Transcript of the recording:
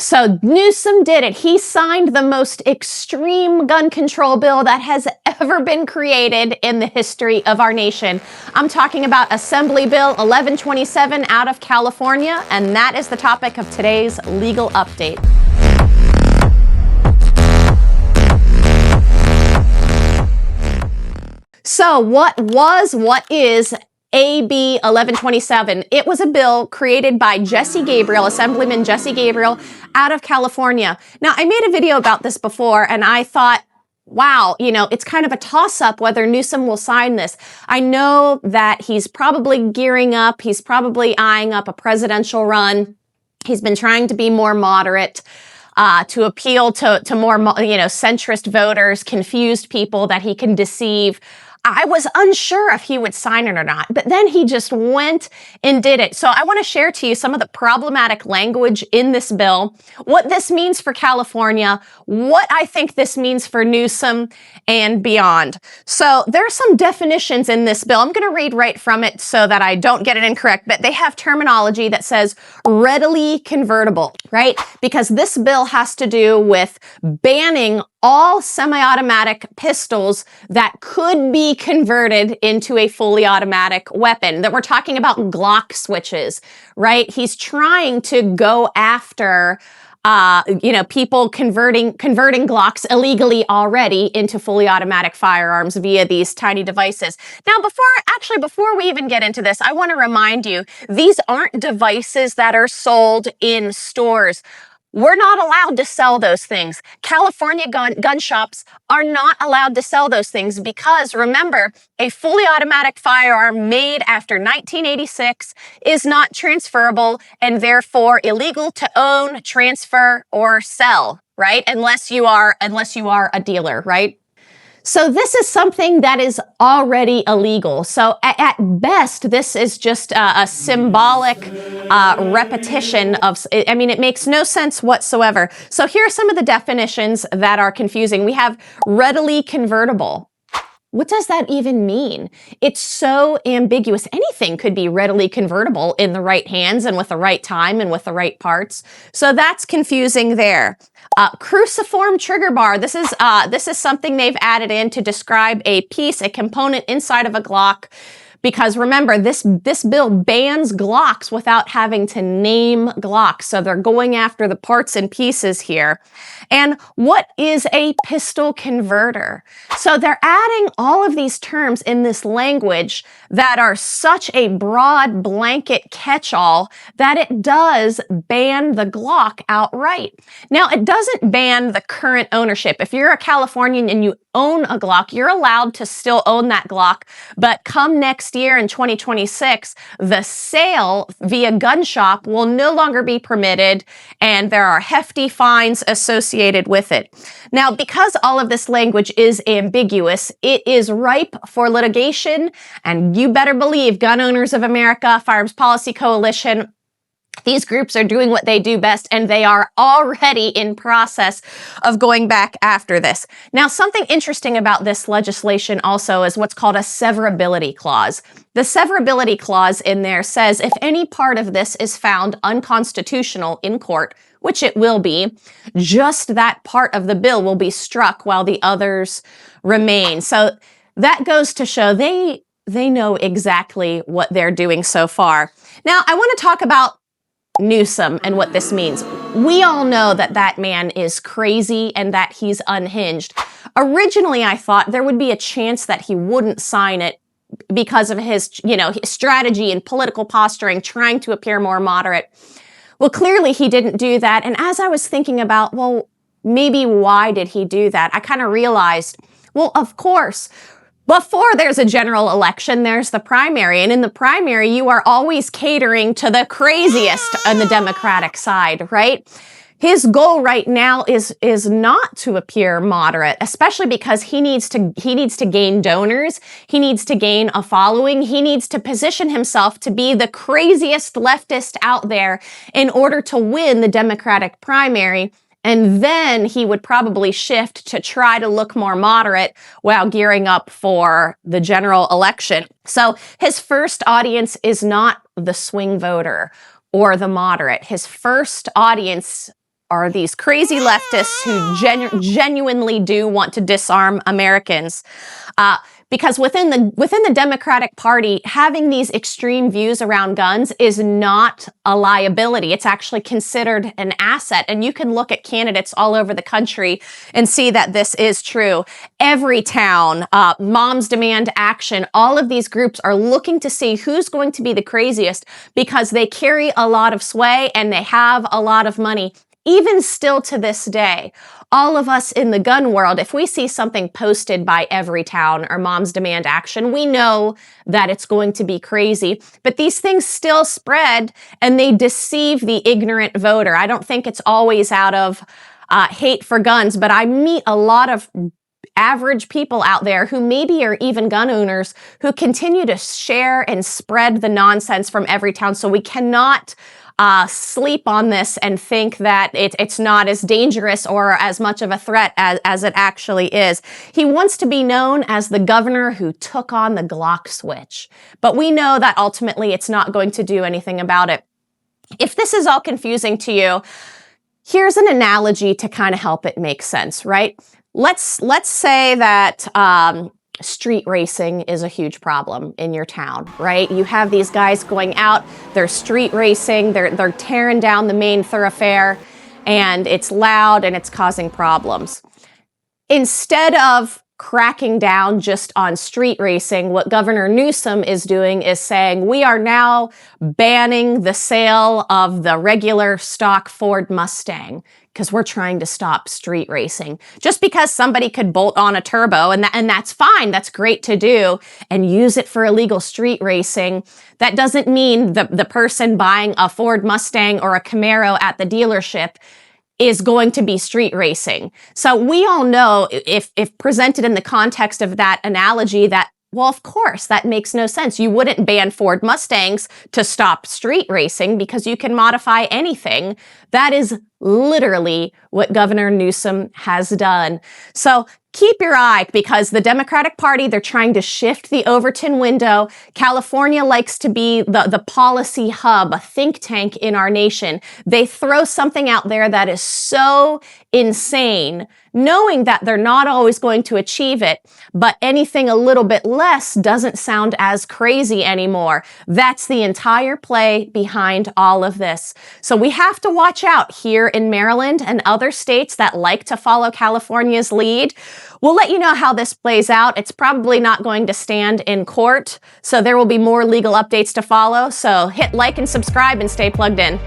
So Newsom did it. He signed the most extreme gun control bill that has ever been created in the history of our nation. I'm talking about Assembly Bill 1127 out of California, and that is the topic of today's legal update. So what is AB 1127? It was a bill created by Assemblyman Jesse Gabriel out of California. Now, I made a video about this before, and I thought, wow, it's kind of a toss-up whether Newsom will sign this. I know that he's probably gearing up. He's probably eyeing up a presidential run. He's been trying to be more moderate, to appeal to more, centrist voters, confused people that he can deceive. I was unsure if he would sign it or not, but then he just went and did it. So I want to share to you some of the problematic language in this bill, what this means for California, what I think this means for Newsom and beyond. So there are some definitions in this bill. I'm going to read right from it so that I don't get it incorrect, but they have terminology that says readily convertible, right? Because this bill has to do with banning all semi-automatic pistols that could be converted into a fully automatic weapon. That we're talking about Glock switches, right? He's trying to go after people converting Glocks illegally already into fully automatic firearms via these tiny devices. Now, before we even get into this, I want to remind you, these aren't devices that are sold in stores. We're not allowed to sell those things. California gun shops are not allowed to sell those things because, remember, a fully automatic firearm made after 1986 is not transferable and therefore illegal to own, transfer, or sell, right? Unless you are a dealer, right? So this is something that is already illegal. So at best, this is just a symbolic repetition of, it makes no sense whatsoever. So here are some of the definitions that are confusing. We have readily convertible. What does that even mean? It's so ambiguous. Anything could be readily convertible in the right hands and with the right time and with the right parts. So that's confusing there. Cruciform trigger bar. This is something they've added in to describe a component inside of a Glock. Because remember, this bill bans Glocks without having to name Glocks. So they're going after the parts and pieces here. And what is a pistol converter? So they're adding all of these terms in this language that are such a broad blanket catch-all that it does ban the Glock outright. Now, it doesn't ban the current ownership. If you're a Californian and you own a Glock, you're allowed to still own that Glock, but come next year in 2026, the sale via gun shop will no longer be permitted, and there are hefty fines associated with it. Now, because all of this language is ambiguous, it is ripe for litigation, and you better believe Gun Owners of America, Firearms Policy Coalition, these groups are doing what they do best, and they are already in process of going back after this. Now, something interesting about this legislation also is what's called a severability clause. The severability clause in there says if any part of this is found unconstitutional in court, which it will be, just that part of the bill will be struck while the others remain. So that goes to show they know exactly what they're doing so far. Now, I want to talk about Newsom and what this means. We all know that man is crazy and that he's unhinged. Originally, I thought there would be a chance that he wouldn't sign it because of his strategy and political posturing, trying to appear more moderate. Well, clearly he didn't do that. And as I was thinking about, well, maybe why did he do that? I kind of realized, well, of course, before there's a general election, there's the primary. And in the primary, you are always catering to the craziest on the Democratic side, right? His goal right now is not to appear moderate, especially because he needs to gain donors. He needs to gain a following. He needs to position himself to be the craziest leftist out there in order to win the Democratic primary. And then he would probably shift to try to look more moderate while gearing up for the general election. So his first audience is not the swing voter or the moderate. His first audience are these crazy leftists who genuinely do want to disarm Americans. Because within the Democratic Party, having these extreme views around guns is not a liability. It's actually considered an asset. And you can look at candidates all over the country and see that this is true. Everytown, Moms Demand Action, all of these groups are looking to see who's going to be the craziest because they carry a lot of sway and they have a lot of money. Even still to this day, all of us in the gun world, if we see something posted by Everytown or Moms Demand Action, we know that it's going to be crazy. But these things still spread and they deceive the ignorant voter. I don't think it's always out of hate for guns, but I meet a lot of average people out there who maybe are even gun owners who continue to share and spread the nonsense from Everytown. So we cannot sleep on this and think that it's not as dangerous or as much of a threat as it actually is. He wants to be known as the governor who took on the Glock switch, but we know that ultimately it's not going to do anything about it. If this is all confusing to you, here's an analogy to kind of help it make sense, right? Let's say that street racing is a huge problem in your town, right? You have these guys going out, they're street racing, they're tearing down the main thoroughfare, and it's loud and it's causing problems. Instead of cracking down just on street racing, what Governor Newsom is doing is saying, we are now banning the sale of the regular stock Ford Mustang because we're trying to stop street racing. Just because somebody could bolt on a turbo, and that's fine, that's great to do, and use it for illegal street racing, that doesn't mean the person buying a Ford Mustang or a Camaro at the dealership is going to be street racing. So we all know, if presented in the context of that analogy, that, well, of course, that makes no sense. You wouldn't ban Ford Mustangs to stop street racing because you can modify anything. That is literally what Governor Newsom has done. So keep your eye, because the Democratic Party, they're trying to shift the Overton window. California likes to be the policy hub, a think tank in our nation. They throw something out there that is so insane, knowing that they're not always going to achieve it, but anything a little bit less doesn't sound as crazy anymore. That's the entire play behind all of this. So we have to watch out here in Maryland and other states that like to follow California's lead. We'll let you know how this plays out. It's probably not going to stand in court, so there will be more legal updates to follow. So hit like and subscribe and stay plugged in.